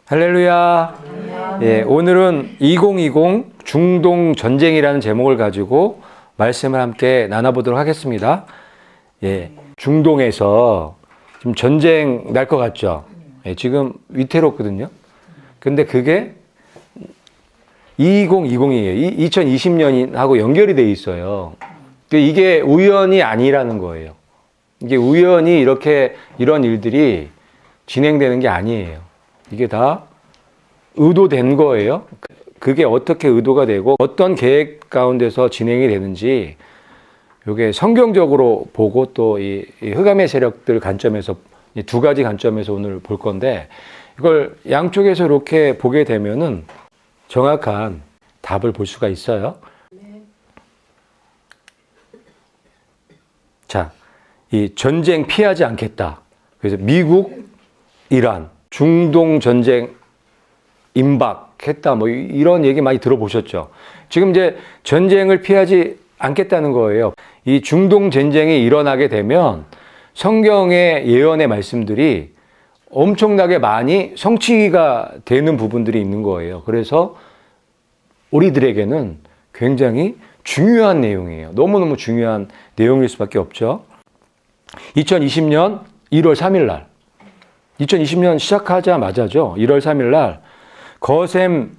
할렐루야. 예, 오늘은 2020 중동 전쟁이라는 제목을 가지고 말씀을 함께 나눠보도록 하겠습니다. 예, 중동에서 지금 전쟁 날 것 같죠? 예, 지금 위태롭거든요. 근데 그게 2020이에요. 2020년하고 연결이 돼 있어요. 이게 우연이 아니라는 거예요. 이게 우연히 이런 일들이 진행되는 게 아니에요. 이게 다 의도된 거예요. 그게 어떻게 의도가 되고 어떤 계획 가운데서 진행이 되는지 이게 성경적으로 보고 또 이 흑암의 세력들 관점에서 이 두 가지 관점에서 오늘 볼 건데 이걸 양쪽에서 이렇게 보게 되면은 정확한 답을 볼 수가 있어요. 자, 이 전쟁 피하지 않겠다. 그래서 미국, 이란, 중동 전쟁 임박했다. 뭐 이런 얘기 많이 들어보셨죠. 지금 이제 전쟁을 피하지 않겠다는 거예요. 이 중동 전쟁이 일어나게 되면 성경의 예언의 말씀들이 엄청나게 많이 성취가 되는 부분들이 있는 거예요. 그래서 우리들에게는 굉장히 중요한 내용이에요. 너무너무 중요한 내용일 수밖에 없죠. 2020년 1월 3일 날 2020년 시작하자마자죠. 1월 3일 날 거셈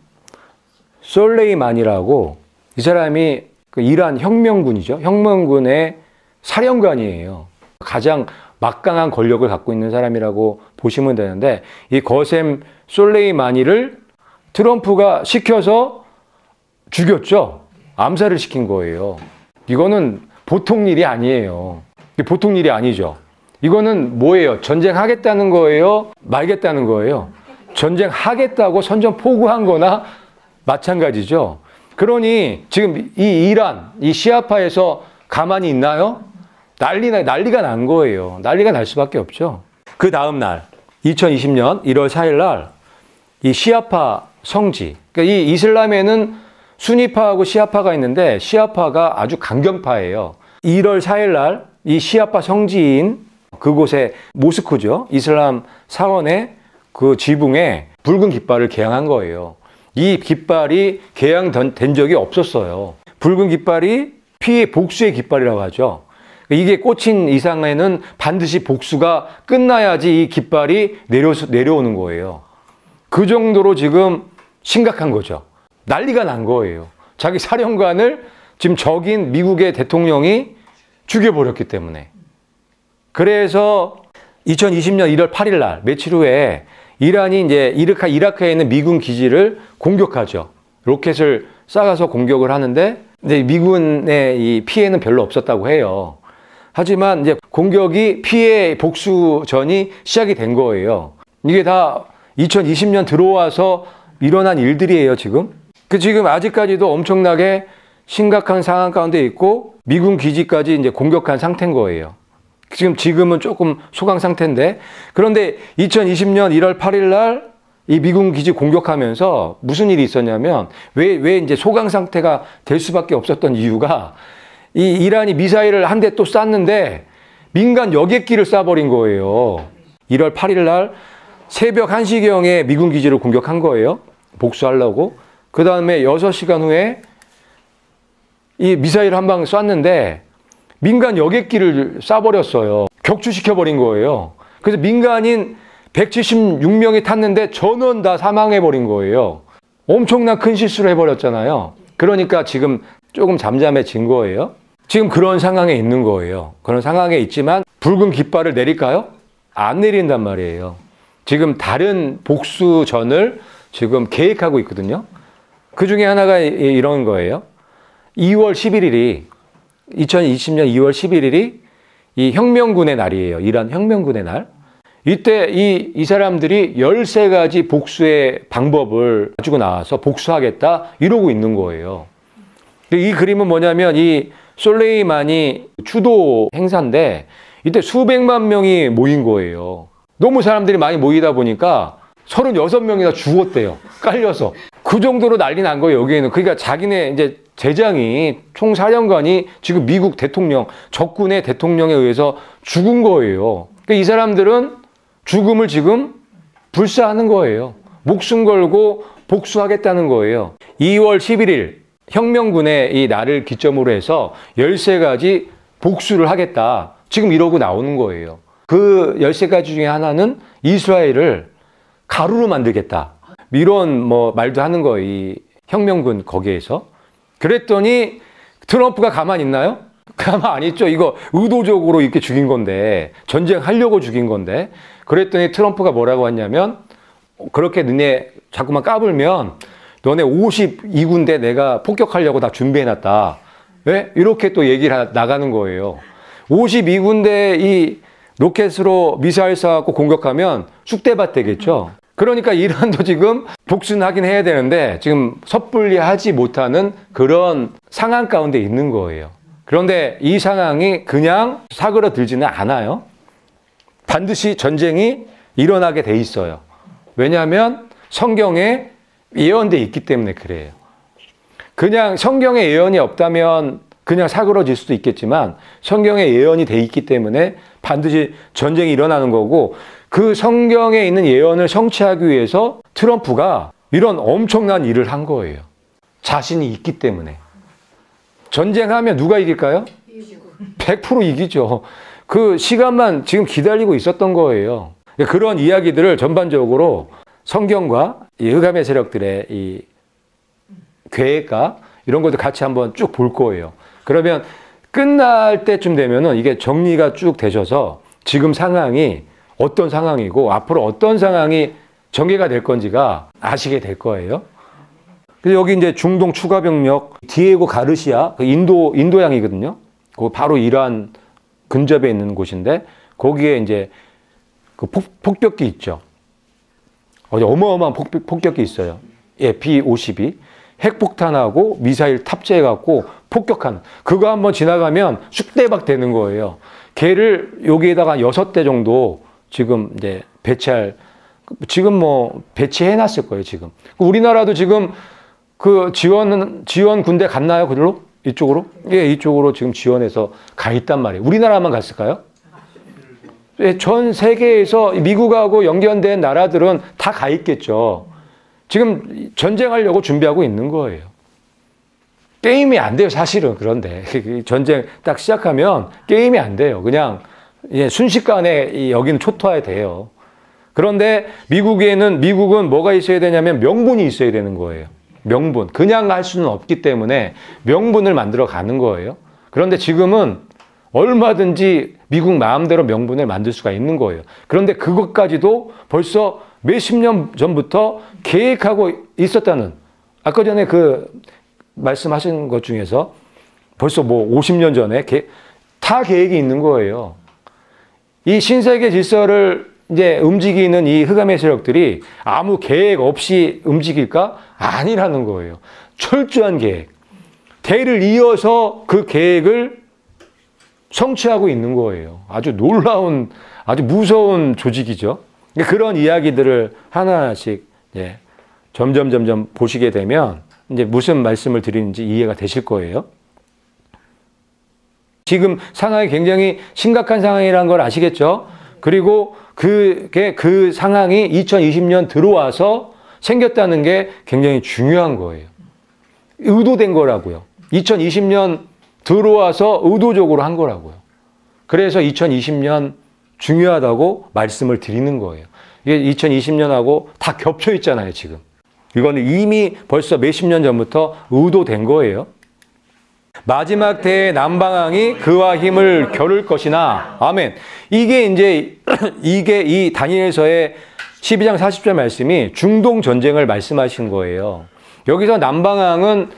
솔레이만이라고 이 사람이 그 이란 혁명군이죠. 혁명군의 사령관이에요. 가장 막강한 권력을 갖고 있는 사람이라고 보시면 되는데 이 거셈 솔레이마니를 트럼프가 시켜서 죽였죠. 암살을 시킨 거예요. 이거는 보통 일이 아니에요. 보통 일이 아니죠. 이거는 뭐예요? 전쟁하겠다는 거예요? 말겠다는 거예요? 전쟁하겠다고 선전포고한 거나 마찬가지죠. 그러니 지금 이 이란, 이 시아파에서 가만히 있나요? 난리가 난 거예요. 난리가 날 수밖에 없죠. 그 다음 날 2020년 1월 4일 날 이 시아파 성지, 그러니까 이 이슬람에는 수니파하고 시아파가 있는데 시아파가 아주 강경파예요. 1월 4일 날 이 시아파 성지인 그곳에 모스크죠. 이슬람 사원의 그 지붕에 붉은 깃발을 개양한 거예요. 이 깃발이 개양된 적이 없었어요. 붉은 깃발이 피해 복수의 깃발이라고 하죠. 이게 꽂힌 이상에는 반드시 복수가 끝나야지 이 깃발이 내려오는 거예요. 그 정도로 지금 심각한 거죠. 난리가 난 거예요. 자기 사령관을 지금 적인 미국의 대통령이 죽여버렸기 때문에. 그래서 2020년 1월 8일 날 며칠 후에 이란이 이제 이라크에 있는 미군 기지를 공격하죠. 로켓을 쏴가서 공격을 하는데 근데 미군의 이 피해는 별로 없었다고 해요. 하지만 이제 공격이 피해 복수전이 시작이 된 거예요. 이게 다 2020년 들어와서 일어난 일들이에요, 지금. 지금 아직까지도 엄청나게 심각한 상황 가운데 있고 미군 기지까지 이제 공격한 상태인 거예요. 지금은 조금 소강 상태인데 그런데 2020년 1월 8일 날 이 미군 기지 공격하면서 무슨 일이 있었냐면 왜 이제 소강 상태가 될 수밖에 없었던 이유가 이 이란이 미사일을 한 대 또 쐈는데 민간 여객기를 쏴버린 거예요. 1월 8일 날 새벽 1시경에 미군 기지를 공격한 거예요. 복수하려고. 그 다음에 6시간 후에 이 미사일 한 방 쐈는데 민간 여객기를 쏴버렸어요. 격추시켜버린 거예요. 그래서 민간인 176명이 탔는데 전원 다 사망해버린 거예요. 엄청난 큰 실수를 해버렸잖아요. 그러니까 지금 조금 잠잠해진 거예요. 지금 그런 상황에 있는 거예요. 그런 상황에 있지만 붉은 깃발을 내릴까요? 안 내린단 말이에요. 지금 다른 복수전을 지금 계획하고 있거든요. 그 중에 하나가 이런 거예요. 2월 11일이 2020년 2월 11일이 이 혁명군의 날이에요. 이란 혁명군의 날. 이때 이 사람들이 13가지 복수의 방법을 가지고 나와서 복수하겠다 이러고 있는 거예요. 이 그림은 뭐냐면 이 솔레이만이 주도 행사인데 이때 수백만 명이 모인 거예요. 너무 사람들이 많이 모이다 보니까 36명이나 죽었대요. 깔려서. 그 정도로 난리 난 거예요, 여기에는. 그러니까 자기네 이제 대장이 총사령관이 지금 미국 대통령, 적군의 대통령에 의해서 죽은 거예요. 그러니까 이 사람들은 죽음을 지금 불사하는 거예요. 목숨 걸고 복수하겠다는 거예요. 2월 11일 혁명군의 이 날을 기점으로 해서 13가지 복수를 하겠다. 지금 이러고 나오는 거예요. 그 13가지 중에 하나는 이스라엘을 가루로 만들겠다. 이런 말도 하는 거예요. 이 혁명군 거기에서. 그랬더니 트럼프가 가만히 있나요? 가만 안 있죠. 이거 의도적으로 이렇게 죽인 건데, 전쟁하려고 죽인 건데. 그랬더니 트럼프가 뭐라고 했냐면, 그렇게 너네 자꾸만 까불면 너네 52군데 내가 폭격하려고 다 준비해놨다. 왜? 이렇게 또 얘기를 나가는 거예요. 52군데 이 로켓으로 미사일 쏴갖고 공격하면 쑥대밭 되겠죠. 그러니까 이란도 지금 복수는 하긴 해야 되는데 지금 섣불리 하지 못하는 그런 상황 가운데 있는 거예요. 그런데 이 상황이 그냥 사그러들지는 않아요. 반드시 전쟁이 일어나게 돼 있어요. 왜냐하면 성경에 예언돼 있기 때문에 그래요. 그냥 성경에 예언이 없다면 그냥 사그러질 수도 있겠지만 성경에 예언이 돼 있기 때문에 반드시 전쟁이 일어나는 거고, 그 성경에 있는 예언을 성취하기 위해서 트럼프가 이런 엄청난 일을 한 거예요. 자신이 있기 때문에. 전쟁하면 누가 이길까요? 100% 이기죠. 그 시간만 지금 기다리고 있었던 거예요. 그런 이야기들을 전반적으로 성경과 이 흑암의 세력들의 이 계획과 이런 것도 같이 한번 쭉 볼 거예요. 그러면 끝날 때쯤 되면은 이게 정리가 쭉 되셔서 지금 상황이 어떤 상황이고 앞으로 어떤 상황이 전개가 될 건지가 아시게 될 거예요. 그래서 여기 이제 중동 추가 병력 디에고 가르시아, 그 인도양이거든요. 그 바로 이란 근접에 있는 곳인데 거기에 이제 그 폭격기 있죠. 어마어마한 폭격기 있어요. 예, B-52. 핵폭탄하고 미사일 탑재해갖고 폭격하는. 그거 한번 지나가면 쑥대박 되는 거예요. 걔를 여기에다가 6대 정도 지금 이제 지금 배치해놨을 거예요, 지금. 우리나라도 지금 그 지원 군대 갔나요, 그들로? 이쪽으로? 예, 이쪽으로 지금 지원해서 가 있단 말이에요. 우리나라만 갔을까요? 예, 전 세계에서 미국하고 연결된 나라들은 다 가 있겠죠. 지금 전쟁하려고 준비하고 있는 거예요. 게임이 안 돼요, 사실은. 그런데 전쟁 딱 시작하면 게임이 안 돼요. 그냥 순식간에 여기는 초토화야 돼요. 그런데 미국은 뭐가 있어야 되냐면 명분이 있어야 되는 거예요. 명분. 그냥 할 수는 없기 때문에 명분을 만들어 가는 거예요. 그런데 지금은 얼마든지 미국 마음대로 명분을 만들 수가 있는 거예요. 그런데 그것까지도 벌써 몇십 년 전부터 계획하고 있었다는, 아까 전에 그 말씀하신 것 중에서 벌써 50년 전에 다 계획이 있는 거예요. 이 신세계 질서를 이제 움직이는 이 흑암의 세력들이 아무 계획 없이 움직일까? 아니라는 거예요. 철저한 계획. 대를 이어서 그 계획을 성취하고 있는 거예요. 아주 놀라운, 아주 무서운 조직이죠. 그런 이야기들을 하나씩 점점 보시게 되면 이제 무슨 말씀을 드리는지 이해가 되실 거예요. 지금 상황이 굉장히 심각한 상황이라는 걸 아시겠죠? 그리고 그 상황이 2020년 들어와서 생겼다는 게 굉장히 중요한 거예요. 의도된 거라고요. 2020년 들어와서 의도적으로 한 거라고요. 그래서 2020년 중요하다고 말씀을 드리는 거예요. 이게 2020년하고 다 겹쳐 있잖아요, 지금. 이거는 이미 벌써 몇십 년 전부터 의도된 거예요. 마지막 때의 남방왕이 그와 힘을 겨룰 것이나, 아멘. 이게 이 다니엘서의 12장 40절 말씀이 중동 전쟁을 말씀하신 거예요. 여기서 남방왕은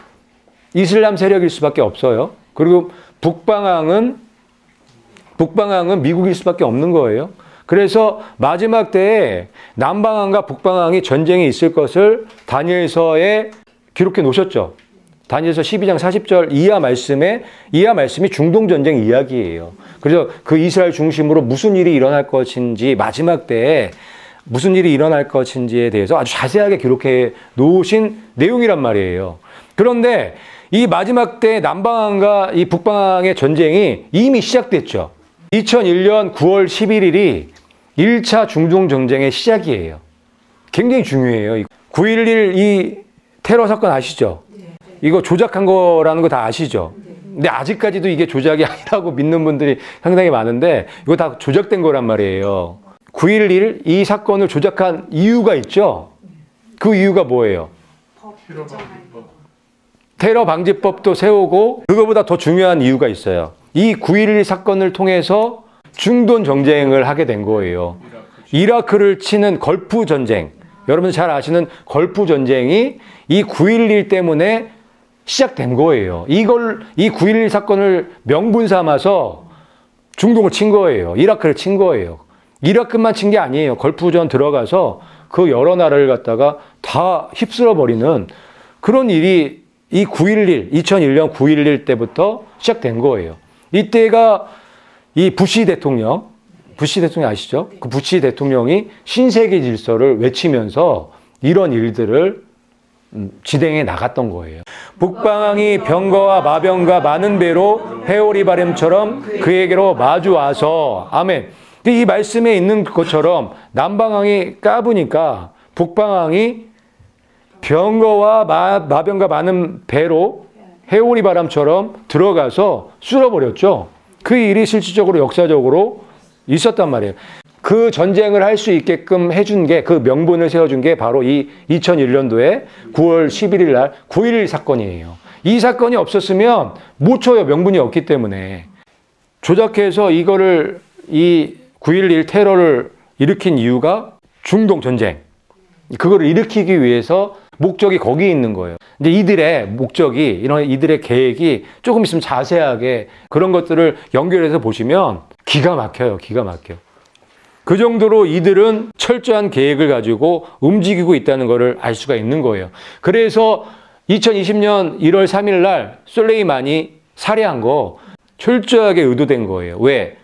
이슬람 세력일 수밖에 없어요. 그리고 북방왕은 미국일 수밖에 없는 거예요. 그래서 마지막 때에 남방왕과 북방왕이 전쟁이 있을 것을 다니엘서에 기록해 놓으셨죠. 다니엘서 12장 40절 이하 말씀이 중동 전쟁 이야기예요. 그래서 그 이스라엘 중심으로 무슨 일이 일어날 것인지, 마지막 때에 무슨 일이 일어날 것인지에 대해서 아주 자세하게 기록해 놓으신 내용이란 말이에요. 그런데 이 마지막 때 남방왕과 이 북방왕의 전쟁이 이미 시작됐죠. 2001년 9월 11일이 1차 중동 전쟁의 시작이에요. 굉장히 중요해요. 9.11 이 테러 사건 아시죠? 이거 조작한 거라는 거 다 아시죠? 근데 아직까지도 이게 조작이 아니라고 믿는 분들이 상당히 많은데 이거 다 조작된 거란 말이에요. 9.11 이 사건을 조작한 이유가 있죠? 그 이유가 뭐예요? 테러 방지법도 세우고 그거보다 더 중요한 이유가 있어요. 이 9.11 사건을 통해서 중동 전쟁을 하게 된 거예요. 이라크를 치는 걸프 전쟁, 여러분 잘 아시는 걸프 전쟁이 이 9.11 때문에 시작된 거예요. 이 9.11 사건을 명분 삼아서 중동을 친 거예요. 이라크를 친 거예요. 이라크만 친 게 아니에요. 걸프전 들어가서 그 여러 나라를 갖다가 다 휩쓸어 버리는 그런 일이 이 2001년 9.11 때부터 시작된 거예요. 이때가 이 부시 대통령 아시죠? 그 부시 대통령이 신세계 질서를 외치면서 이런 일들을 진행해 나갔던 거예요. 북방왕이 병거와 마병과 많은 배로 회오리 바람처럼 그에게로 마주 와서 아멘. 이 말씀에 있는 것처럼 남방왕이 까부니까 북방왕이 병거와 마병과 많은 배로 회오리 바람처럼 들어가서 쓸어버렸죠. 그 일이 실질적으로 역사적으로 있었단 말이에요. 그 전쟁을 할 수 있게끔 해준 게, 그 명분을 세워준 게 바로 이 2001년도에 9월 11일 날 9.11 사건이에요. 이 사건이 없었으면 못 쳐요. 명분이 없기 때문에. 조작해서 이거를 이 9.11 테러를 일으킨 이유가 중동 전쟁. 그거를 일으키기 위해서 목적이 거기 있는 거예요. 근데 이들의 목적이, 이런 이들의 계획이 조금 있으면 자세하게 그런 것들을 연결해서 보시면 기가 막혀요. 기가 막혀. 그 정도로 이들은 철저한 계획을 가지고 움직이고 있다는 것을 알 수가 있는 거예요. 그래서 2020년 1월 3일 날 솔레이만이 살해한 거 철저하게 의도된 거예요. 왜?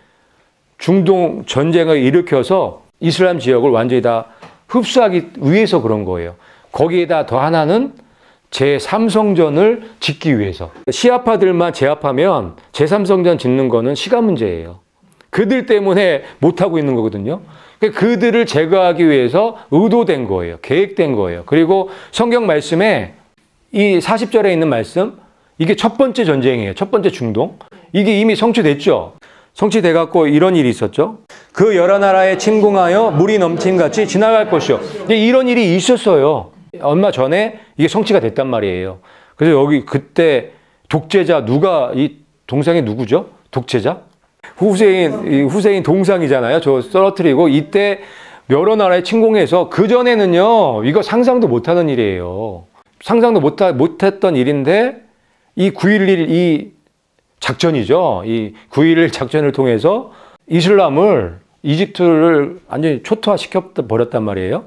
중동 전쟁을 일으켜서 이슬람 지역을 완전히 다 흡수하기 위해서 그런 거예요. 거기에다 더 하나는 제3성전을 짓기 위해서. 시아파들만 제압하면 제3성전 짓는 거는 시간 문제예요. 그들 때문에 못하고 있는 거거든요. 그들을 제거하기 위해서 의도된 거예요. 계획된 거예요. 그리고 성경 말씀에 이 40절에 있는 말씀, 이게 첫 번째 전쟁이에요. 첫 번째 중동. 이게 이미 성취됐죠. 성취돼갖고 이런 일이 있었죠. 그 여러 나라에 침공하여 물이 넘침같이 지나갈 것이요. 이런 일이 있었어요. 얼마 전에 이게 성취가 됐단 말이에요. 그래서 여기 그때 독재자 이 동상이 누구죠? 독재자? 후세인 동상이잖아요. 저 떨어뜨리고 이때 여러 나라에 침공해서 그전에는요, 이거 상상도 못하는 일이에요. 상상도 못했던 일인데 이 9.11 이 작전이죠. 이 9.11 작전을 통해서 이슬람을, 이집트를 완전히 초토화시켜 버렸단 말이에요.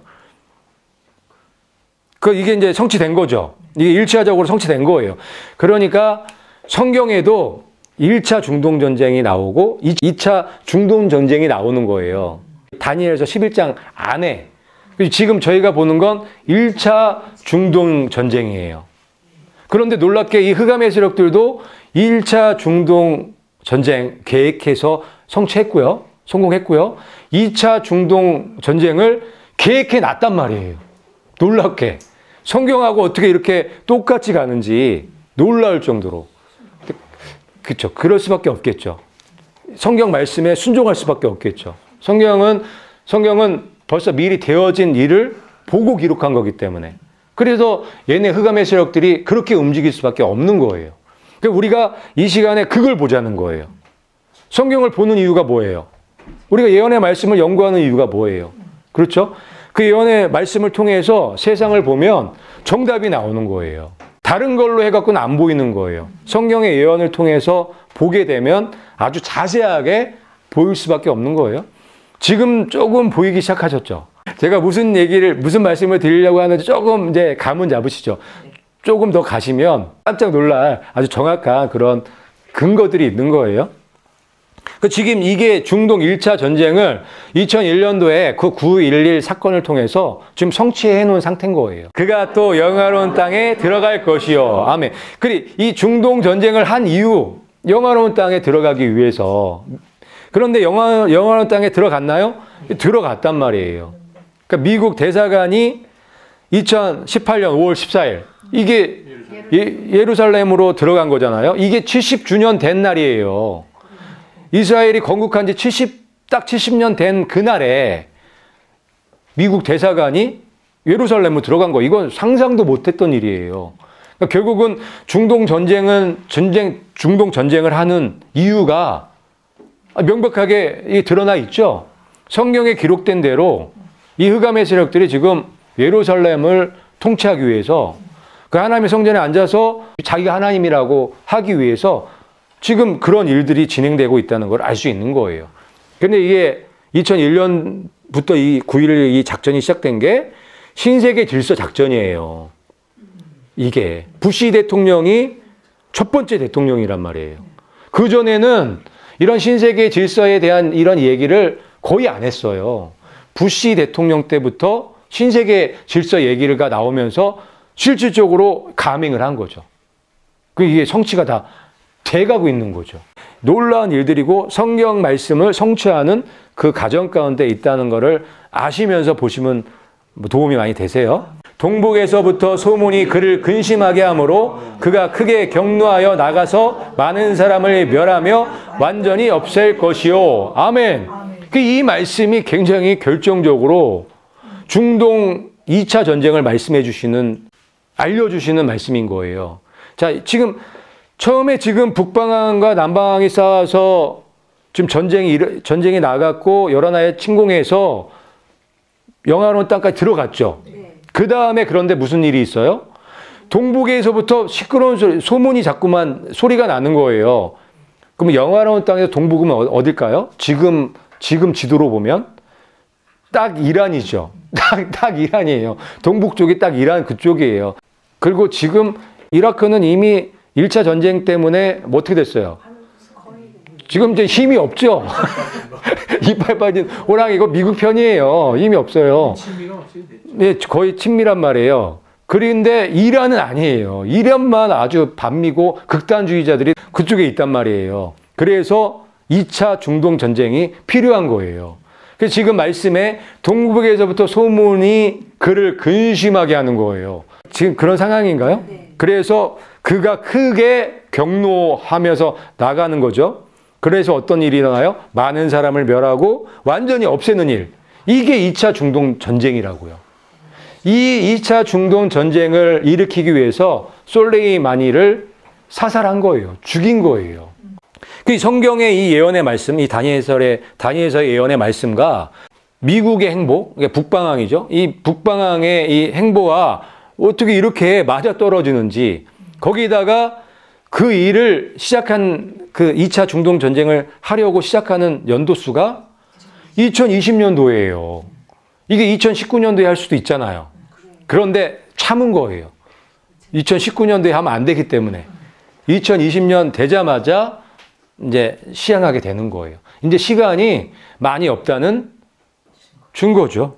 이게 이제 성취된 거죠. 이게 일차적으로 성취된 거예요. 그러니까 성경에도 1차 중동전쟁이 나오고 2차 중동전쟁이 나오는 거예요. 다니엘서 11장 안에. 지금 저희가 보는 건 1차 중동전쟁이에요. 그런데 놀랍게 이 흑암의 세력들도 1차 중동전쟁 계획해서 성취했고요. 성공했고요. 2차 중동전쟁을 계획해 놨단 말이에요. 놀랍게. 성경하고 어떻게 이렇게 똑같이 가는지 놀라울 정도로. 그렇죠. 그럴 수밖에 없겠죠. 성경 말씀에 순종할 수밖에 없겠죠. 성경은 벌써 미리 되어진 일을 보고 기록한 거기 때문에. 그래서 얘네 흑암의 세력들이 그렇게 움직일 수밖에 없는 거예요. 그러니까 우리가 이 시간에 그걸 보자는 거예요. 성경을 보는 이유가 뭐예요? 우리가 예언의 말씀을 연구하는 이유가 뭐예요? 그렇죠? 그 예언의 말씀을 통해서 세상을 보면 정답이 나오는 거예요. 다른 걸로 해갖고는 안 보이는 거예요. 성경의 예언을 통해서 보게 되면 아주 자세하게 보일 수밖에 없는 거예요. 지금 조금 보이기 시작하셨죠? 제가 무슨 말씀을 드리려고 하는지 조금 이제 감은 잡으시죠? 조금 더 가시면 깜짝 놀랄 아주 정확한 그런 근거들이 있는 거예요. 지금 이게 중동 1차 전쟁을 2001년도에 그 9.11 사건을 통해서 지금 성취해 놓은 상태인 거예요. 그가 또 영화로운 땅에 들어갈 것이요. 아멘. 이 중동 전쟁을 한 이유, 영화로운 땅에 들어가기 위해서. 그런데 영화로운 땅에 들어갔나요? 들어갔단 말이에요. 그러니까 미국 대사관이 2018년 5월 14일 이게 예루살렘으로 들어간 거잖아요. 이게 70주년 된 날이에요. 이스라엘이 건국한 지 딱 70년 된 그날에 미국 대사관이 예루살렘으로 들어간 거, 이건 상상도 못했던 일이에요. 그러니까 결국은 중동 전쟁을 하는 이유가 명백하게 드러나 있죠. 성경에 기록된 대로 이 흑암의 세력들이 지금 예루살렘을 통치하기 위해서 그 하나님의 성전에 앉아서 자기가 하나님이라고 하기 위해서 지금 그런 일들이 진행되고 있다는 걸 알 수 있는 거예요. 근데 이게 2001년부터 이 9.11 이 작전이 시작된 게 신세계 질서 작전이에요. 이게 부시 대통령이 첫 번째 대통령이란 말이에요. 그전에는 이런 신세계 질서에 대한 이런 얘기를 거의 안 했어요. 부시 대통령 때부터 신세계 질서 얘기가 나오면서 실질적으로 감행을 한 거죠. 이게 성취가 다 돼가고 있는 거죠. 놀라운 일들이고 성경 말씀을 성취하는 그 과정 가운데 있다는 것을 아시면서 보시면 도움이 많이 되세요. 동북에서부터 소문이 그를 근심하게 하므로 그가 크게 격노하여 나가서 많은 사람을 멸하며 완전히 없앨 것이요. 아멘. 이 말씀이 굉장히 결정적으로 중동 2차 전쟁을 말씀해 주시는, 알려주시는 말씀인 거예요. 자, 처음에 북방왕과 남방왕이 싸워서 지금 전쟁이 나갔고 여러 나라에 침공해서 영화로운 땅까지 들어갔죠. 그 다음에 그런데 무슨 일이 있어요? 동북에서부터 시끄러운 소문이 자꾸만 소리가 나는 거예요. 그럼 영화로운 땅에서 동북은 어딜까요? 지금 지도로 보면 딱 이란이죠. 딱 이란이에요. 동북 쪽이 딱 이란 그쪽이에요. 그리고 지금 이라크는 이미 1차 전쟁 때문에 어떻게 됐어요? 지금 이제 힘이 없죠. 이빨 빠진 호랑이고 미국 편이에요. 힘이 없어요. 네, 거의 친미란 말이에요. 그런데 이란은 아니에요. 이란만 아주 반미고 극단주의자들이 그쪽에 있단 말이에요. 그래서 2차 중동 전쟁이 필요한 거예요. 그래서 지금 말씀에 동북에서부터 소문이 그를 근심하게 하는 거예요. 지금 그런 상황인가요? 그래서 그가 크게 격노하면서 나가는 거죠. 그래서 어떤 일이 일어나요? 많은 사람을 멸하고 완전히 없애는 일. 이게 2차 중동 전쟁이라고요. 이 2차 중동 전쟁을 일으키기 위해서 솔레이마니를 사살한 거예요. 죽인 거예요. 그 성경의 이 예언의 말씀, 이 다니엘서의 예언의 말씀과 미국의 행보, 북방왕이죠. 이 북방왕의 이 행보와 어떻게 이렇게 맞아떨어지는지, 거기다가 그 일을 시작한 그 2차 중동 전쟁을 하려고 시작하는 연도수가 2020년도예요. 이게 2019년도에 할 수도 있잖아요. 그런데 참은 거예요. 2019년도에 하면 안 되기 때문에 2020년 되자마자 이제 시행하게 되는 거예요. 이제 시간이 많이 없다는 증거죠.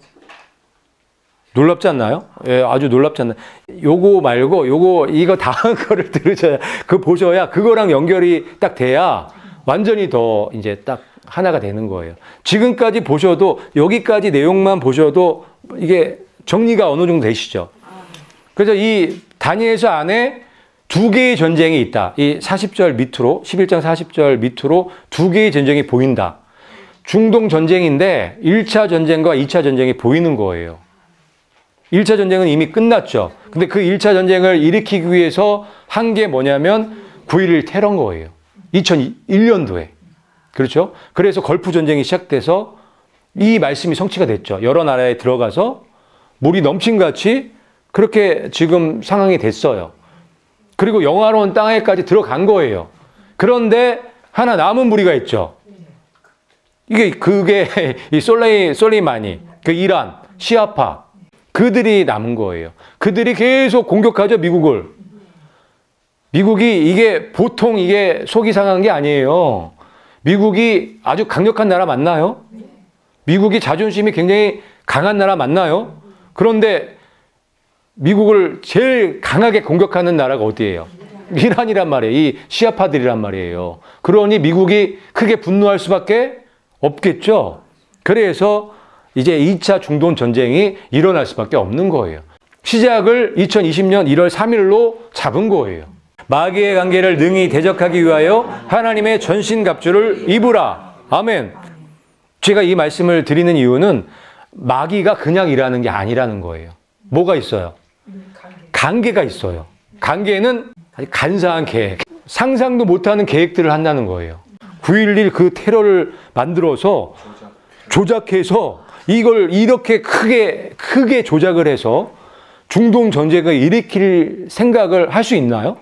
놀랍지 않나요? 예, 아주 놀랍지 않나요? 요거 말고 이거 다음 거를 들으셔야, 보셔야 그거랑 연결이 딱 돼야 완전히 더 이제 딱 하나가 되는 거예요. 지금까지 보셔도, 여기까지 내용만 보셔도 이게 정리가 어느 정도 되시죠? 그래서 이 다니엘서 안에 두 개의 전쟁이 있다. 이 40절 밑으로, 11장 40절 밑으로 두 개의 전쟁이 보인다. 중동 전쟁인데 1차 전쟁과 2차 전쟁이 보이는 거예요. 1차 전쟁은 이미 끝났죠. 근데 그 1차 전쟁을 일으키기 위해서 한 게 뭐냐면 9.11 테러인 거예요. 2001년도에. 그렇죠? 그래서 걸프 전쟁이 시작돼서 이 말씀이 성취가 됐죠. 여러 나라에 들어가서 물이 넘친같이 그렇게 지금 상황이 됐어요. 그리고 영화로운 땅에까지 들어간 거예요. 그런데 하나 남은 무리가 있죠. 그게 이 솔레이마니, 그 이란, 시아파, 그들이 남은 거예요. 그들이 계속 공격하죠, 미국을. 미국이 이게 보통 이게 속이 상한 게 아니에요. 미국이 아주 강력한 나라 맞나요? 미국이 자존심이 굉장히 강한 나라 맞나요? 그런데 미국을 제일 강하게 공격하는 나라가 어디예요? 이란이란 말이에요. 이 시아파들이란 말이에요. 그러니 미국이 크게 분노할 수밖에 없겠죠. 그래서 이제 2차 중동 전쟁이 일어날 수밖에 없는 거예요. 시작을 2020년 1월 3일로 잡은 거예요. 마귀의 관계를 능히 대적하기 위하여 하나님의 전신갑주를 입으라. 아멘. 제가 이 말씀을 드리는 이유는 마귀가 그냥 일하는 게 아니라는 거예요. 뭐가 있어요? 관계가 있어요. 관계는 아주 간사한 계획, 상상도 못하는 계획들을 한다는 거예요. 9.11 그 테러를 만들어서 조작해서 이걸 이렇게 크게 조작을 해서 중동 전쟁을 일으킬 생각을 할 수 있나요?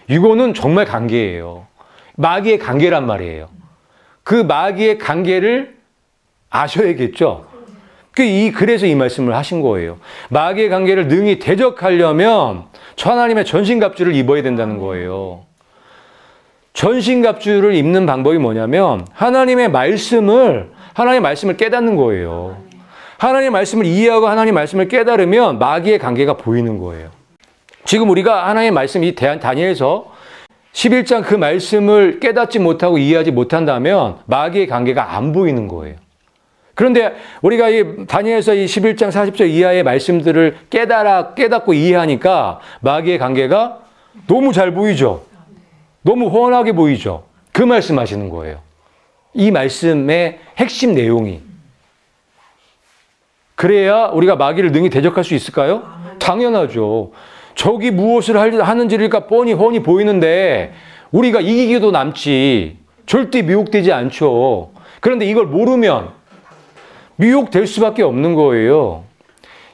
이거는 정말 관계예요. 마귀의 관계란 말이에요. 그 마귀의 관계를 아셔야겠죠. 그래서 이 말씀을 하신 거예요. 마귀의 관계를 능히 대적하려면 하나님의 전신갑주를 입어야 된다는 거예요. 전신갑주를 입는 방법이 뭐냐면 하나님의 말씀을 깨닫는 거예요. 하나님의 말씀을 이해하고 하나님의 말씀을 깨달으면 마귀의 관계가 보이는 거예요. 지금 우리가 하나님의 말씀, 이 다니엘서 11장 그 말씀을 깨닫지 못하고 이해하지 못한다면 마귀의 관계가 안 보이는 거예요. 그런데 우리가 이 다니엘서 이 11장 40절 이하의 말씀들을 깨닫고 이해하니까 마귀의 관계가 너무 잘 보이죠. 너무 훤하게 보이죠. 그 말씀 하시는 거예요. 이 말씀의 핵심 내용이. 그래야 우리가 마귀를 능히 대적할 수 있을까요? 당연하죠. 적이 무엇을 하는지를 뻔히 보이는데 우리가 이기기도 남지 절대 미혹되지 않죠. 그런데 이걸 모르면 미혹될 수밖에 없는 거예요.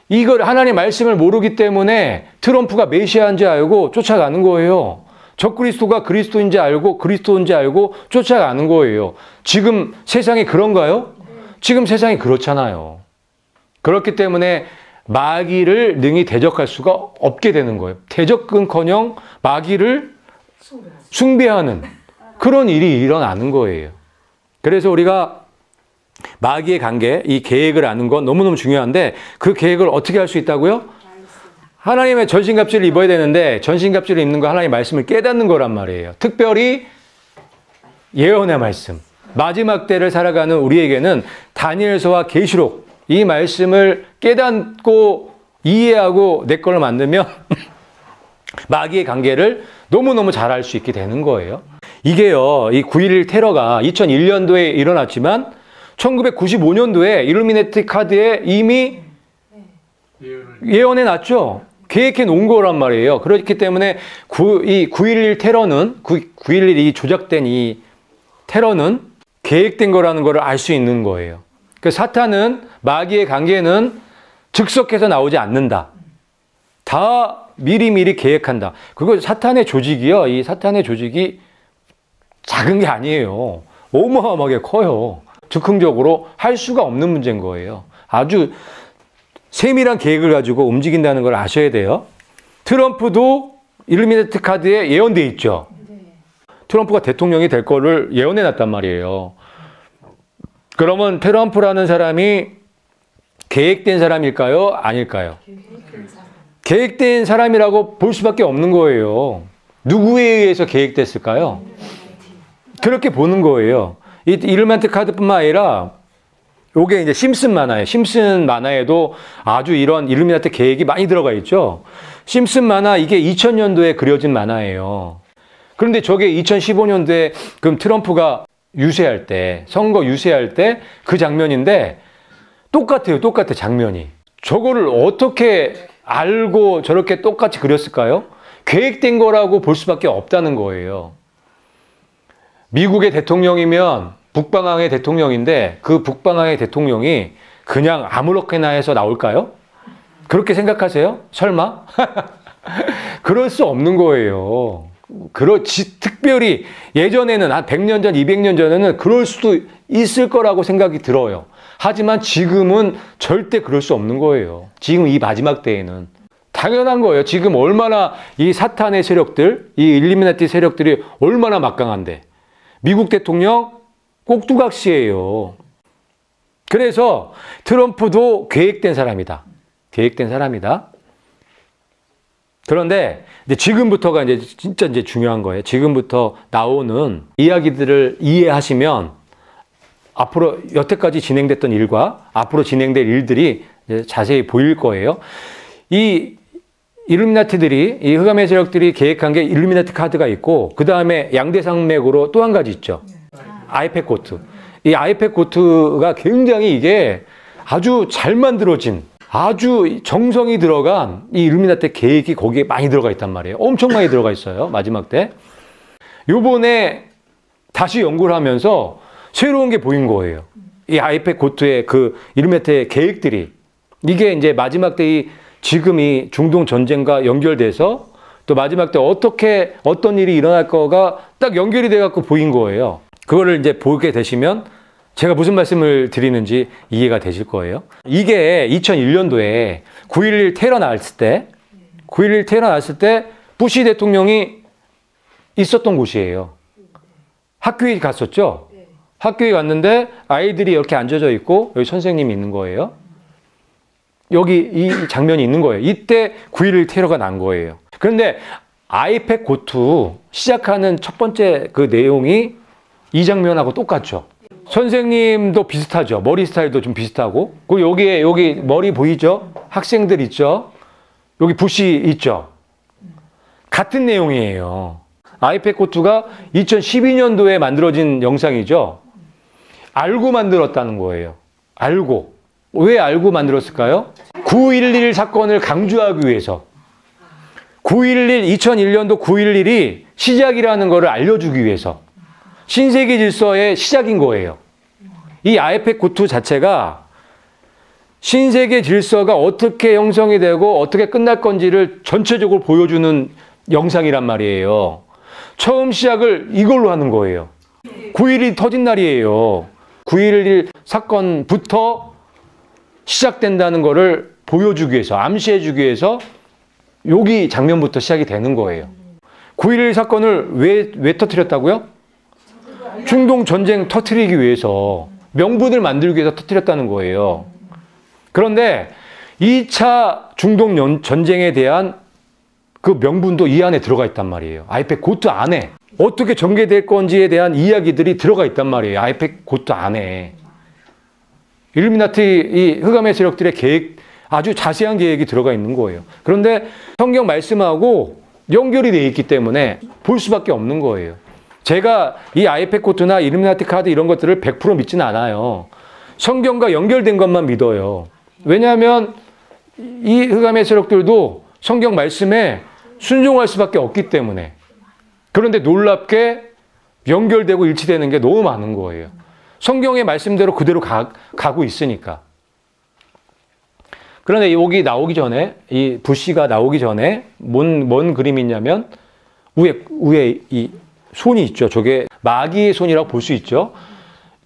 이걸 하나님의 말씀을 모르기 때문에 트럼프가 메시아인 줄 알고 쫓아가는 거예요. 적그리스도가 그리스도인지 알고 그리스도인지 알고 쫓아가는 거예요. 지금 세상이 그런가요? 지금 세상이 그렇잖아요. 그렇기 때문에 마귀를 능히 대적할 수가 없게 되는 거예요. 대적은커녕 마귀를 숭배하는 그런 일이 일어나는 거예요. 그래서 우리가 마귀의 관계, 이 계획을 아는 건 너무너무 중요한데 그 계획을 어떻게 할 수 있다고요? 하나님의 전신갑주를 입어야 되는데 전신갑주를 입는 거 하나님의 말씀을 깨닫는 거란 말이에요. 특별히 예언의 말씀. 마지막 때를 살아가는 우리에게는 다니엘서와 계시록 이 말씀을 깨닫고 이해하고 내 걸로 만들면 마귀의 관계를 너무너무 잘 알 수 있게 되는 거예요. 이게요, 이 9.11 테러가 2001년도에 일어났지만 1995년도에 일루미네티 카드에 이미 예언해 놨죠. 계획해 놓은 거란 말이에요. 그렇기 때문에 이 9.11 테러는 9.11이 조작된 이 테러는 계획된 거라는 걸 알 수 있는 거예요. 그 사탄은 마귀의 관계는 즉석해서 나오지 않는다. 다 미리미리 계획한다. 그리고 사탄의 조직이요. 이 사탄의 조직이 작은 게 아니에요. 어마어마하게 커요. 즉흥적으로 할 수가 없는 문제인 거예요. 아주 세밀한 계획을 가지고 움직인다는 걸 아셔야 돼요. 트럼프도 일루미네티 카드에 예언돼 있죠. 트럼프가 대통령이 될 거를 예언해 놨단 말이에요. 그러면 트럼프라는 사람이 계획된 사람일까요? 아닐까요? 계획된 사람이라고 볼 수밖에 없는 거예요. 누구에 의해서 계획됐을까요? 그렇게 보는 거예요. 이 일루미나티 카드뿐만 아니라 요게 이제 심슨 만화예요. 심슨 만화에도 아주 이런 일루미나티 계획이 많이 들어가 있죠. 심슨 만화 이게 2000년도에 그려진 만화예요. 그런데 저게 2015년도에 그럼 트럼프가 유세할 때, 선거 유세할 때 그 장면인데 똑같아요. 똑같아 장면이. 저거를 어떻게 알고 저렇게 똑같이 그렸을까요? 계획된 거라고 볼 수밖에 없다는 거예요. 미국의 대통령이면 북방항의 대통령인데 그 북방항의 대통령이 그냥 아무렇게나 해서 나올까요? 그렇게 생각하세요? 설마? 그럴 수 없는 거예요. 특별히 예전에는 한 100년 전, 200년 전에는 그럴 수도 있을 거라고 생각이 들어요. 하지만 지금은 절대 그럴 수 없는 거예요. 지금 이 마지막 때에는. 당연한 거예요. 지금 얼마나 이 사탄의 세력들, 이 일루미나티 세력들이 얼마나 막강한데. 미국 대통령 꼭두각시예요. 그래서 트럼프도 계획된 사람이다. 계획된 사람이다. 그런데 이제 지금부터가 이제 진짜 이제 중요한 거예요. 지금부터 나오는 이야기들을 이해하시면 앞으로 여태까지 진행됐던 일과 앞으로 진행될 일들이 이제 자세히 보일 거예요. 이 일루미나티들이, 이 흑암의 세력들이 계획한 게 일루미나티 카드가 있고, 그 다음에 양대산맥으로 또 한 가지 있죠. 아이팩 고트. 이 아이팩 고트가 굉장히 이게 아주 잘 만들어진, 아주 정성이 들어간 이 일루미나티 계획이 거기에 많이 들어가 있단 말이에요. 엄청 많이 들어가 있어요. 마지막 때. 요번에 다시 연구를 하면서 새로운 게 보인 거예요. 이 아이팩 고트의 그 일루미나티의 계획들이. 이게 이제 마지막 때 지금 이 중동 전쟁과 연결돼서 또 마지막 때 어떻게 어떤 일이 일어날 거가 딱 연결이 돼 갖고 보인 거예요. 그거를 이제 보게 되시면 제가 무슨 말씀을 드리는지 이해가 되실 거예요. 이게 2001년도에 9.11 테러 났을 때, 9.11 테러 났을 때 부시 대통령이 있었던 곳이에요. 학교에 갔었죠. 학교에 갔는데 아이들이 이렇게 앉아져 있고 여기 선생님이 있는 거예요. 여기 이 장면이 있는 거예요. 이때 9.11 테러가 난 거예요. 그런데 아이팩 고투 시작하는 첫 번째 그 내용이 이 장면하고 똑같죠. 선생님도 비슷하죠. 머리 스타일도 좀 비슷하고. 그리고 여기 머리 보이죠? 학생들 있죠? 여기 붓이 있죠? 같은 내용이에요. 아이팩 고투가 2012년도에 만들어진 영상이죠. 알고 만들었다는 거예요. 알고. 왜 알고 만들었을까요? 9.11 사건을 강조하기 위해서. 2001년도 9.11이 시작이라는 것을 알려주기 위해서. 신세계 질서의 시작인 거예요. 이 아이팩 고투 자체가 신세계 질서가 어떻게 형성이 되고 어떻게 끝날 건지를 전체적으로 보여주는 영상이란 말이에요. 처음 시작을 이걸로 하는 거예요. 9.11이 터진 날이에요. 9.11 사건부터 시작된다는 것을 보여주기 위해서, 암시해주기 위해서 여기 장면부터 시작이 되는 거예요. 9.11 사건을 왜 터뜨렸다고요? 중동 전쟁 터뜨리기 위해서, 명분을 만들기 위해서 터뜨렸다는 거예요. 그런데 2차 중동 전쟁에 대한 그 명분도 이 안에 들어가 있단 말이에요. 아이팩 고트 안에. 어떻게 전개될 건지에 대한 이야기들이 들어가 있단 말이에요. 아이팩 고트 안에. 일루미나티 이 흑암의 세력들의 계획, 아주 자세한 계획이 들어가 있는 거예요. 그런데 성경 말씀하고 연결이 되어 있기 때문에 볼 수밖에 없는 거예요. 제가 이 아이팩 고트나 일루미나티 카드 이런 것들을 100% 믿지는 않아요. 성경과 연결된 것만 믿어요. 왜냐하면 이 흑암의 세력들도 성경 말씀에 순종할 수밖에 없기 때문에. 그런데 놀랍게 연결되고 일치되는 게 너무 많은 거예요. 성경의 말씀대로 그대로 가고 있으니까. 그런데 여기 나오기 전에, 이 부시가 나오기 전에 뭔 그림이 있냐면 위에 이 손이 있죠. 저게 마귀의 손이라고 볼 수 있죠.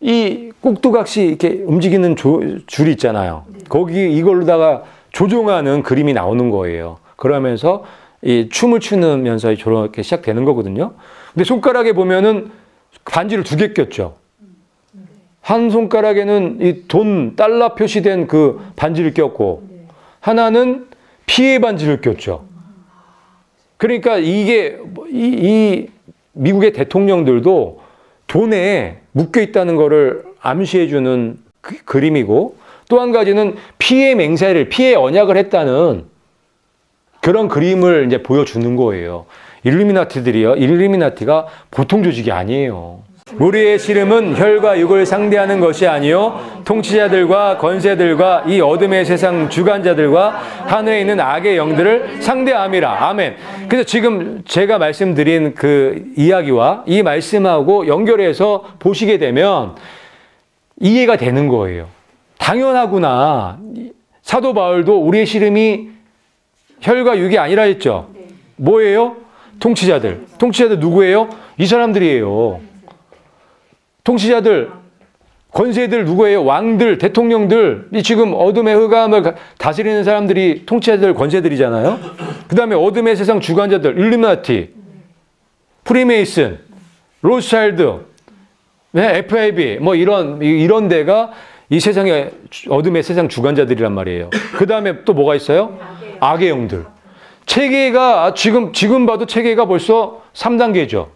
이 꼭두각시 이렇게 움직이는 줄이 있잖아요. 거기 이걸로다가 조종하는 그림이 나오는 거예요. 그러면서 이 춤을 추면서 저렇게 시작되는 거거든요. 근데 손가락에 보면은 반지를 2개 꼈죠. 한 손가락에는 이 돈, 달러 표시된 그 반지를 꼈고, 하나는 피의 반지를 꼈죠. 그러니까 이게, 이 미국의 대통령들도 돈에 묶여 있다는 것을 암시해주는 그림이고, 또 한 가지는 피의 맹세를, 피의 언약을 했다는 그런 그림을 이제 보여주는 거예요. 일루미나티가 보통 조직이 아니에요. 우리의 씨름은 혈과 육을 상대하는 것이 아니요 통치자들과 권세들과 이 어둠의 세상 주관자들과 하늘에 있는 악의 영들을 상대함이라. 아멘. 그래서 지금 제가 말씀드린 그 이야기와 이 말씀하고 연결해서 보시게 되면 이해가 되는 거예요. 당연하구나. 사도 바울도 우리의 씨름이 혈과 육이 아니라 했죠. 뭐예요? 통치자들. 통치자들 누구예요? 이 사람들이에요. 통치자들, 권세들 누구예요? 왕들, 대통령들. 지금 어둠의 흑암을 다스리는 사람들이 통치자들, 권세들이잖아요. 그 다음에 어둠의 세상 주관자들, 일루미나티, 프리메이슨, 로스차일드, FIB, 뭐 이런 데가 이 세상의 어둠의 세상 주관자들이란 말이에요. 그 다음에 또 뭐가 있어요? 악의 영들. 체계가 지금 봐도 체계가 벌써 3단계죠.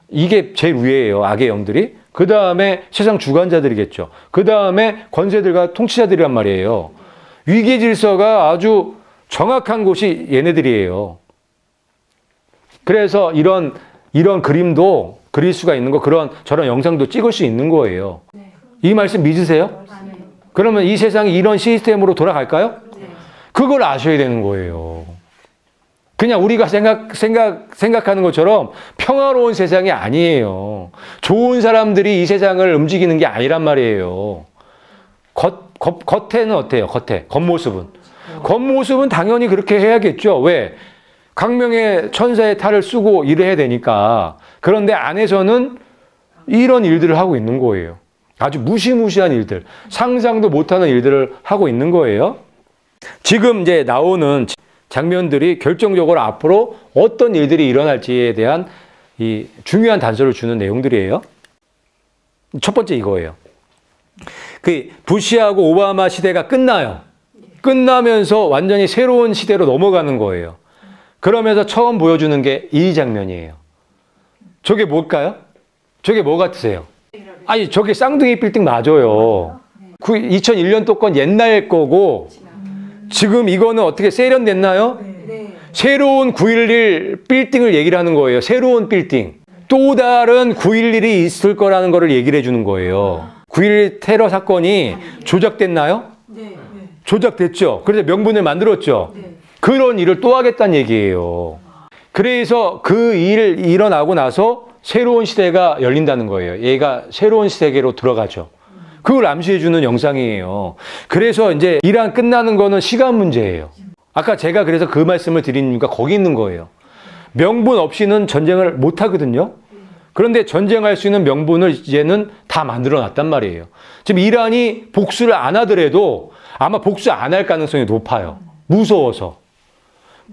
이게 제일 위에요. 악의 영들이. 그 다음에 세상 주관자들이겠죠. 그 다음에 권세들과 통치자들이란 말이에요. 위계 질서가 아주 정확한 곳이 얘네들이에요. 그래서 이런 그림도 그릴 수가 있는 거, 저런 영상도 찍을 수 있는 거예요. 네. 이 말씀 믿으세요? 네. 그러면 이 세상이 이런 시스템으로 돌아갈까요? 네. 그걸 아셔야 되는 거예요. 그냥 우리가 생각하는 것처럼 평화로운 세상이 아니에요. 좋은 사람들이 이 세상을 움직이는 게 아니란 말이에요. 겉에는 어때요? 겉모습은. 겉모습은 당연히 그렇게 해야겠죠. 왜? 강명의 천사의 탈을 쓰고 일을 해야 되니까. 그런데 안에서는 이런 일들을 하고 있는 거예요. 아주 무시무시한 일들, 상상도 못하는 일들을 하고 있는 거예요. 지금 이제 나오는 장면들이 결정적으로 앞으로 어떤 일들이 일어날지에 대한 이 중요한 단서를 주는 내용들이에요. 첫 번째 이거예요. 그 부시하고 오바마 시대가 끝나요. 끝나면서 완전히 새로운 시대로 넘어가는 거예요. 그러면서 처음 보여주는 게 이 장면이에요. 저게 뭘까요? 저게 뭐 같으세요? 아니, 저게 쌍둥이 빌딩 맞아요. 2001년도 건 옛날 거고 지금 이거는 어떻게 세련됐나요? 네. 새로운 9.11 빌딩을 얘기를 하는 거예요. 새로운 빌딩. 또 다른 9.11이 있을 거라는 거를 얘기를 해주는 거예요. 9.11 테러 사건이 조작됐나요? 네. 조작됐죠. 그래서 명분을 만들었죠. 네. 그런 일을 또 하겠다는 얘기예요. 그래서 그 일 일어나고 나서 새로운 시대가 열린다는 거예요. 얘가 새로운 세계로 들어가죠. 그걸 암시해주는 영상이에요. 그래서 이제 이란 끝나는 거는 시간 문제예요. 아까 제가 그래서 그 말씀을 드린 이유가 거기 있는 거예요. 명분 없이는 전쟁을 못 하거든요. 그런데 전쟁할 수 있는 명분을 이제는 다 만들어 놨단 말이에요. 지금 이란이 복수를 안 하더라도 아마 복수 안 할 가능성이 높아요. 무서워서.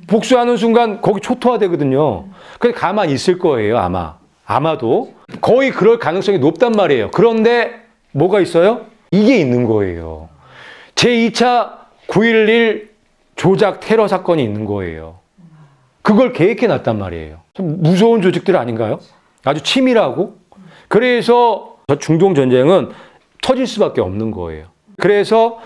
복수하는 순간 거기 초토화되거든요. 그래서 가만히 있을 거예요, 아마도. 거의 그럴 가능성이 높단 말이에요. 그런데 뭐가 있어요? 이게 있는 거예요. 제2차 9.11 조작 테러 사건이 있는 거예요. 그걸 계획해 놨단 말이에요. 좀 무서운 조직들 아닌가요? 아주 치밀하고. 그래서 중동 전쟁은 터질 수밖에 없는 거예요. 그래서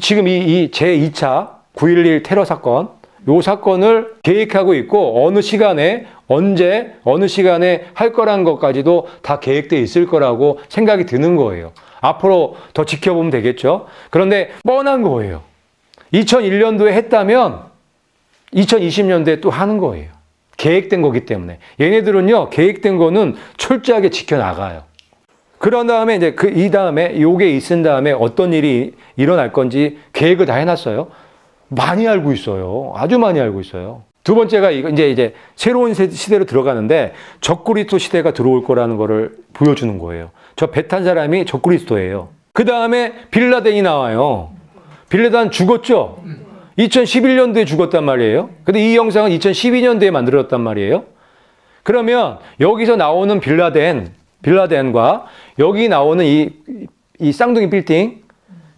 지금 이 제2차 9.11 테러 사건, 요 사건을 계획하고 있고 어느 시간에 언제 어느 시간에 할 거라는 것까지도 다 계획되어 있을 거라고 생각이 드는 거예요. 앞으로 더 지켜보면 되겠죠. 그런데 뻔한 거예요. 2001년도에 했다면 2020년도에 또 하는 거예요. 계획된 거기 때문에. 얘네들은요, 계획된 거는 철저하게 지켜나가요. 그런 다음에 이제 이 다음에 요게 있은 다음에 어떤 일이 일어날 건지 계획을 다 해놨어요. 많이 알고 있어요. 아주 많이 알고 있어요. 두 번째가 이제 새로운 시대로 들어가는데 적그리스도 시대가 들어올 거라는 거를 보여주는 거예요. 저 배 탄 사람이 적그리스도예요. 그 다음에 빌라덴이 나와요. 빌라덴 죽었죠? 2011년도에 죽었단 말이에요. 근데 이 영상은 2012년도에 만들었단 말이에요. 그러면 여기서 나오는 빌라덴과 여기 나오는 이 쌍둥이 빌딩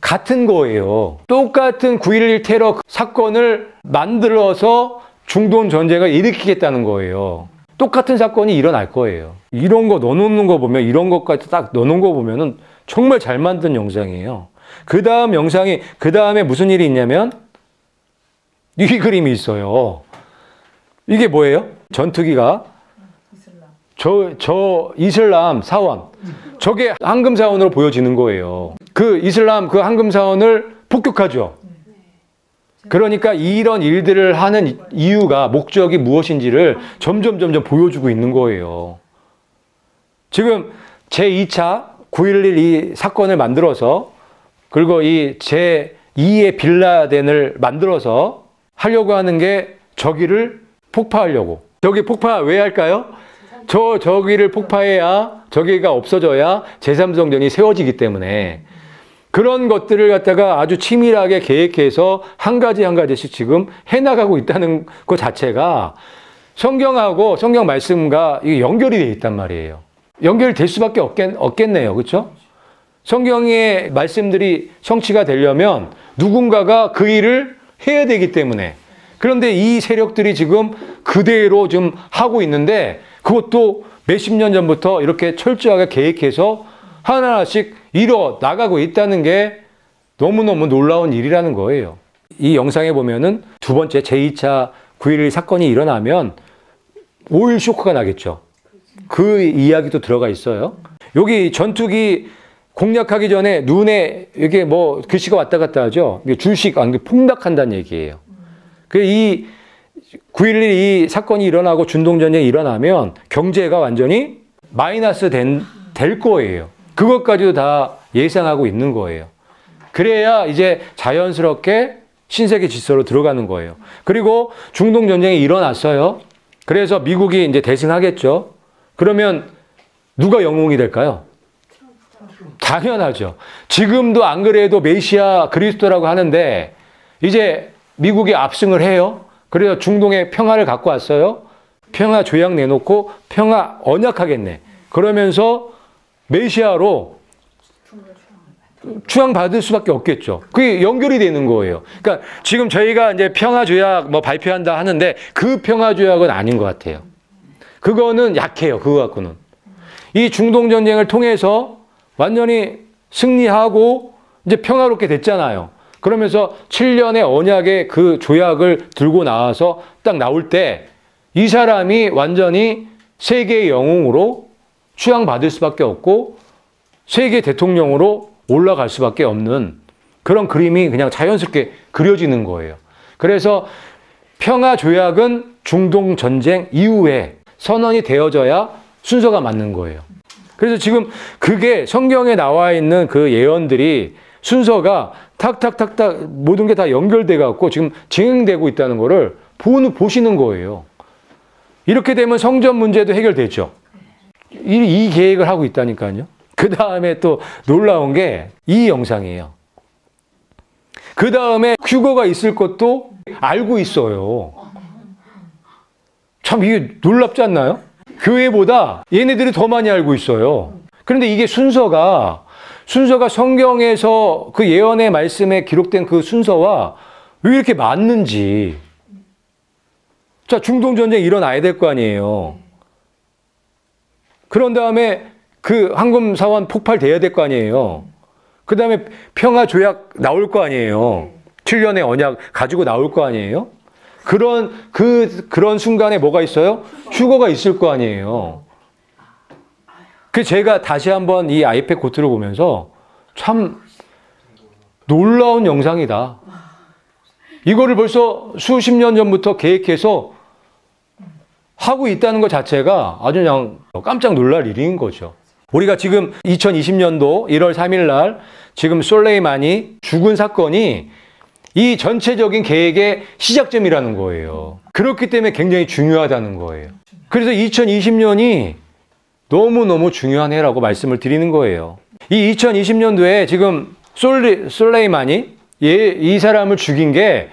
같은 거예요. 똑같은 9.11 테러 사건을 만들어서 중동 전쟁을 일으키겠다는 거예요. 똑같은 사건이 일어날 거예요. 이런 거 넣어놓는 거 보면, 이런 것까지 딱 넣어놓은 거 보면은 정말 잘 만든 영상이에요. 그 다음 영상이, 그 다음에 무슨 일이 있냐면, 이 그림이 있어요. 이게 뭐예요? 전투기가 저 이슬람 사원, 저게 황금 사원으로 보여지는 거예요. 그 이슬람 그 황금 사원을 폭격하죠. 그러니까 이런 일들을 하는 이유가, 목적이 무엇인지를 점점 보여주고 있는 거예요. 지금 제2차 9.11 이 사건을 만들어서, 그리고 이 제2의 빌라덴을 만들어서 하려고 하는 게 저기를 폭파하려고. 저기 폭파 왜 할까요? 저기를 폭파해야, 저기가 없어져야 제3성전이 세워지기 때문에 그런 것들을 갖다가 아주 치밀하게 계획해서 한 가지씩 지금 해나가고 있다는 것 자체가 성경하고 성경 말씀과 이게 연결이 되어 있단 말이에요. 연결이 될 수밖에 없겠네요. 그렇죠? 성경의 말씀들이 성취가 되려면 누군가가 그 일을 해야 되기 때문에. 그런데 이 세력들이 지금 그대로 좀 하고 있는데 그것도 몇십 년 전부터 이렇게 철저하게 계획해서 하나하나씩 이뤄 나가고 있다는 게 너무너무 놀라운 일이라는 거예요. 이 영상에 보면은 두 번째 제2차 9.11 사건이 일어나면 오일 쇼크가 나겠죠. 그 이야기도 들어가 있어요. 여기 전투기 공략하기 전에 눈에 이게 뭐 글씨가 왔다 갔다 하죠. 줄씩 폭락한다는 얘기예요. 이 9.11 이 사건이 일어나고 중동전쟁이 일어나면 경제가 완전히 마이너스 될 거예요. 그것까지도 다 예상하고 있는 거예요. 그래야 이제 자연스럽게 신세계 질서로 들어가는 거예요. 그리고 중동전쟁이 일어났어요. 그래서 미국이 이제 대승하겠죠. 그러면 누가 영웅이 될까요? 당연하죠. 지금도 안 그래도 메시아 그리스도라고 하는데 이제 미국이 압승을 해요. 그래서 중동에 평화를 갖고 왔어요. 평화 조약 내놓고 평화 언약하겠네. 그러면서 메시아로 추앙받을 수밖에 없겠죠. 그게 연결이 되는 거예요. 그러니까 지금 저희가 이제 평화 조약 뭐 발표한다 하는데 그 평화 조약은 아닌 것 같아요. 그거는 약해요. 그거 갖고는. 이 중동 전쟁을 통해서 완전히 승리하고 이제 평화롭게 됐잖아요. 그러면서 7년의 언약의 그 조약을 들고 나와서 딱 나올 때 이 사람이 완전히 세계의 영웅으로 추앙받을 수밖에 없고 세계 대통령으로 올라갈 수밖에 없는 그런 그림이 그냥 자연스럽게 그려지는 거예요. 그래서 평화 조약은 중동 전쟁 이후에 선언이 되어져야 순서가 맞는 거예요. 그래서 지금 그게 성경에 나와 있는 그 예언들이 순서가 탁탁탁탁 모든 게 다 연결돼 갖고 지금 진행되고 있다는 거를 보시는 거예요. 이렇게 되면 성전 문제도 해결되죠. 이 계획을 하고 있다니까요. 그 다음에 또 놀라운 게 이 영상이에요. 그 다음에 휴거가 있을 것도 알고 있어요. 참 이게 놀랍지 않나요? 교회보다 얘네들이 더 많이 알고 있어요. 그런데 이게 순서가 성경에서 그 예언의 말씀에 기록된 그 순서와 왜 이렇게 맞는지. 자, 중동전쟁이 일어나야 될 거 아니에요. 그런 다음에 그 황금사원 폭발돼야 될 거 아니에요. 그 다음에 평화조약 나올 거 아니에요. 7년의 언약 가지고 나올 거 아니에요. 그런 순간에 뭐가 있어요? 휴거가 있을 거 아니에요. 그 제가 다시 한번 이 아이패드 코트를 보면서 참 놀라운 영상이다. 이거를 벌써 수십 년 전부터 계획해서 하고 있다는 것 자체가 아주 그냥 깜짝 놀랄 일인 거죠. 우리가 지금 2020년도 1월 3일 날 지금 솔레이마니 죽은 사건이 이 전체적인 계획의 시작점이라는 거예요. 그렇기 때문에 굉장히 중요하다는 거예요. 그래서 2020년이 너무너무 중요한 해라고 말씀을 드리는 거예요. 이 2020년도에 지금 솔레이마니 이 사람을 죽인 게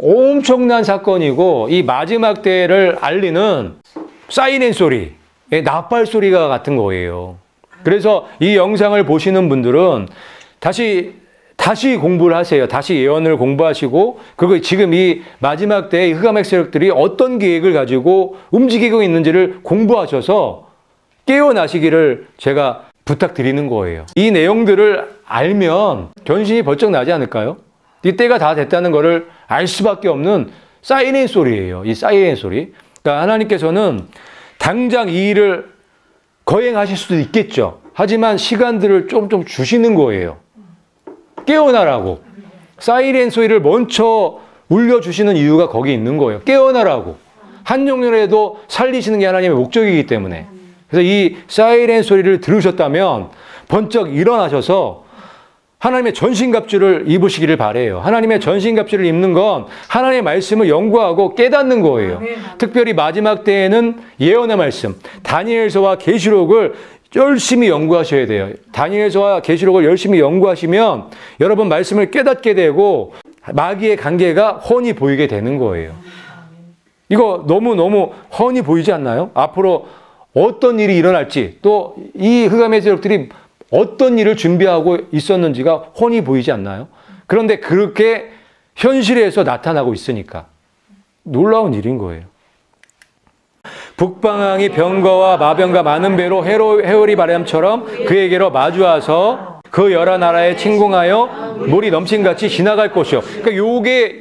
엄청난 사건이고 이 마지막 때를 알리는 사이렌 소리, 나팔 소리가 같은 거예요. 그래서 이 영상을 보시는 분들은 다시 공부를 하세요. 다시 예언을 공부하시고 그리고 지금 이 마지막 때의 흑암의 세력들이 어떤 계획을 가지고 움직이고 있는지를 공부하셔서 깨어나시기를 제가 부탁드리는 거예요. 이 내용들을 알면 견신이 벌쩍 나지 않을까요? 이 때가 다 됐다는 것을 알 수밖에 없는 사이렌 소리예요. 이 사이렌 소리. 그러니까 하나님께서는 당장 이 일을 거행하실 수도 있겠죠. 하지만 시간들을 좀 주시는 거예요. 깨어나라고. 사이렌 소리를 먼저 울려주시는 이유가 거기 있는 거예요. 깨어나라고. 한 영혼이라도 살리시는 게 하나님의 목적이기 때문에. 그래서 이 사이렌 소리를 들으셨다면 번쩍 일어나셔서 하나님의 전신갑주를 입으시기를 바라요. 하나님의 전신갑주를 입는 건 하나님의 말씀을 연구하고 깨닫는 거예요. 특별히 마지막 때에는 예언의 말씀, 다니엘서와 계시록을 열심히 연구하셔야 돼요. 다니엘서와 계시록을 열심히 연구하시면 여러분 말씀을 깨닫게 되고 마귀의 관계가 훤히 보이게 되는 거예요. 이거 너무너무 훤히 보이지 않나요? 앞으로 어떤 일이 일어날지 또 이 흑암의 세력들이 어떤 일을 준비하고 있었는지가 훤히 보이지 않나요? 그런데 그렇게 현실에서 나타나고 있으니까 놀라운 일인 거예요. 북방왕이 병거와 마병과 많은 배로 해오리 바람처럼 그에게로 마주와서 그 여러 나라에 침공하여 물이 넘친같이 지나갈 것이요. 그러니까 요게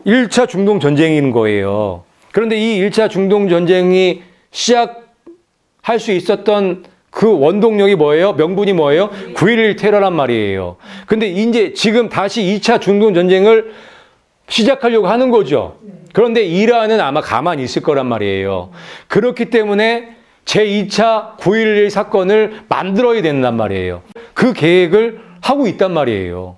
1차 중동 전쟁인 거예요. 그런데 이 1차 중동 전쟁이 시작할 수 있었던 그 원동력이 뭐예요? 명분이 뭐예요? 9.11 테러란 말이에요. 근데 이제 지금 다시 2차 중동 전쟁을 시작하려고 하는 거죠. 그런데 이란은 아마 가만히 있을 거란 말이에요. 그렇기 때문에 제2차 9.11 사건을 만들어야 된단 말이에요. 그 계획을 하고 있단 말이에요.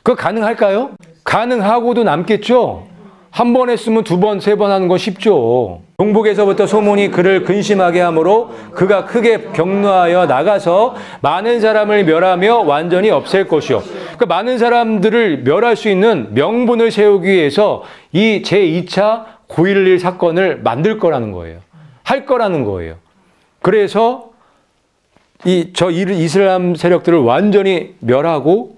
그거 가능할까요? 가능하고도 남겠죠? 한 번 했으면 두 번, 세 번 하는 건 쉽죠. 동북에서부터 소문이 그를 근심하게 하므로 그가 크게 격노하여 나가서 많은 사람을 멸하며 완전히 없앨 것이요. 그러니까 많은 사람들을 멸할 수 있는 명분을 세우기 위해서 이 제2차 9.11 사건을 만들 거라는 거예요. 할 거라는 거예요. 그래서 저 이슬람 세력들을 완전히 멸하고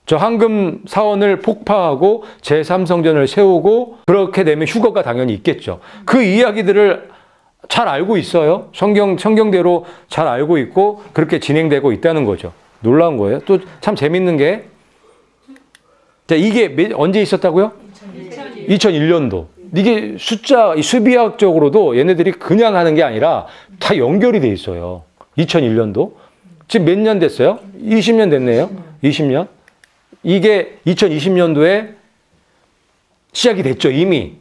저 황금 사원을 폭파하고 제3성전을 세우고 그렇게 되면 휴거가 당연히 있겠죠. 그 이야기들을 잘 알고 있어요. 성경대로 잘 알고 있고 그렇게 진행되고 있다는 거죠. 놀라운 거예요. 또 참 재밌는 게 자, 이게 언제 있었다고요? 2001년도. 이게 수비학적으로도 얘네들이 그냥 하는 게 아니라 다 연결이 돼 있어요. 2001년도. 지금 몇 년 됐어요? 20년 됐네요. 20년. 이게 2020년도에 시작이 됐죠, 이미.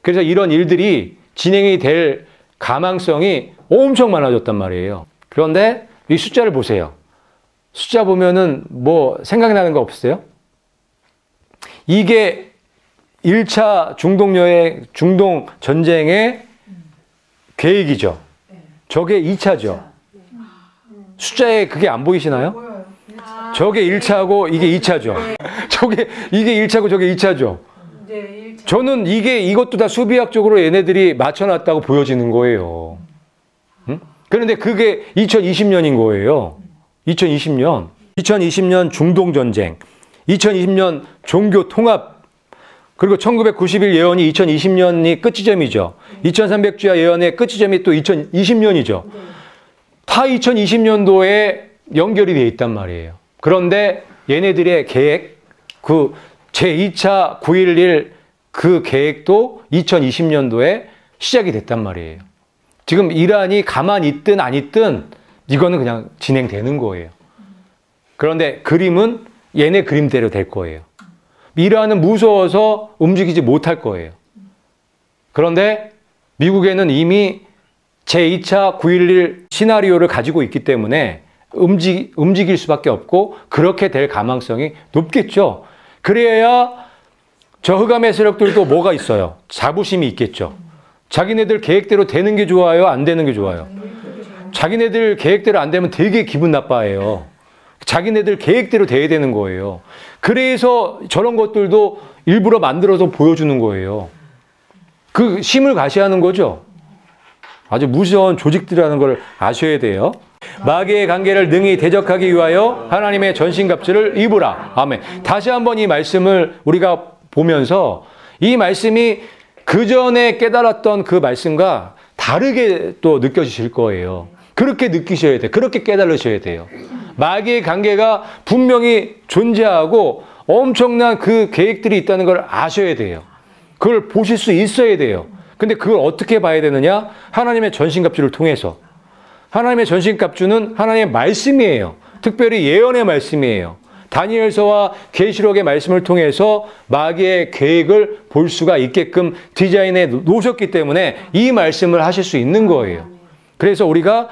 그래서 이런 일들이 진행이 될 가망성이 엄청 많아졌단 말이에요. 그런데 이 숫자를 보세요. 숫자 보면은 뭐 생각나는 거 없으세요? 이게 1차 중동 전쟁의 계획이죠. 저게 2차죠. 숫자에 그게 안 보이시나요? 저게 1차고 이게 2차죠. 이게 1차고 저게 2차죠. 저는 이것도 다 수비학적으로 얘네들이 맞춰놨다고 보여지는 거예요. 응? 그런데 그게 2020년인 거예요. 2020년 중동전쟁, 2020년 종교통합, 그리고 1991 예언이 2020년이 끝지점이죠. 2300주야 예언의 끝지점이 또 2020년이죠. 다 2020년도에 연결이 되어 있단 말이에요. 그런데 얘네들의 계획, 그 제2차 9.11 그 계획도 2020년도에 시작이 됐단 말이에요. 지금 이란이 가만히 있든 안 있든 이거는 그냥 진행되는 거예요. 그런데 그림은 얘네 그림대로 될 거예요. 이란은 무서워서 움직이지 못할 거예요. 그런데 미국에는 이미 제2차 9.11 시나리오를 가지고 있기 때문에 움직일 수밖에 없고 그렇게 될 가망성이 높겠죠. 그래야 저 흑암의 세력들도 뭐가 있어요? 자부심이 있겠죠. 자기네들 계획대로 되는 게 좋아요? 안 되는 게 좋아요? 자기네들 계획대로 안 되면 되게 기분 나빠해요. 자기네들 계획대로 돼야 되는 거예요. 그래서 저런 것들도 일부러 만들어서 보여주는 거예요. 그 심을 가시하는 거죠. 아주 무서운 조직들이라는 걸 아셔야 돼요. 마귀의 관계를 능히 대적하기 위하여 하나님의 전신갑주를 입으라. 아멘. 다시 한번 이 말씀을 우리가 보면서 이 말씀이 그 전에 깨달았던 그 말씀과 다르게 또 느껴지실 거예요. 그렇게 느끼셔야 돼요. 그렇게 깨달으셔야 돼요. 마귀의 관계가 분명히 존재하고 엄청난 그 계획들이 있다는 걸 아셔야 돼요. 그걸 보실 수 있어야 돼요. 근데 그걸 어떻게 봐야 되느냐? 하나님의 전신갑주를 통해서. 하나님의 전신갑주는 하나님의 말씀이에요. 특별히 예언의 말씀이에요. 다니엘서와 계시록의 말씀을 통해서 마귀의 계획을 볼 수가 있게끔 디자인해 놓으셨기 때문에 이 말씀을 하실 수 있는 거예요. 그래서 우리가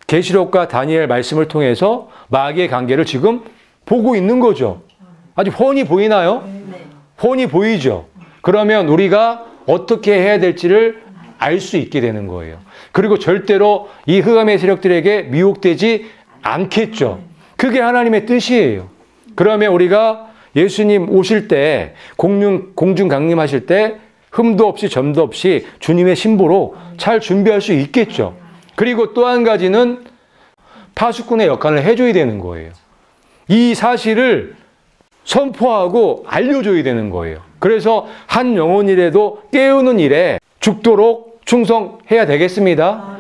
계시록과 다니엘 말씀을 통해서 마귀의 관계를 지금 보고 있는 거죠. 아주 훤히 보이나요? 훤히 보이죠. 그러면 우리가 어떻게 해야 될지를 알 수 있게 되는 거예요. 그리고 절대로 이 흑암의 세력들에게 미혹되지 않겠죠. 그게 하나님의 뜻이에요. 그러면 우리가 예수님 오실 때 공중 강림하실 때 흠도 없이 점도 없이 주님의 신보로 잘 준비할 수 있겠죠. 그리고 또 한 가지는 파수꾼의 역할을 해줘야 되는 거예요. 이 사실을 선포하고 알려줘야 되는 거예요. 그래서 한 영혼이라도 깨우는 일에 죽도록 충성해야 되겠습니다.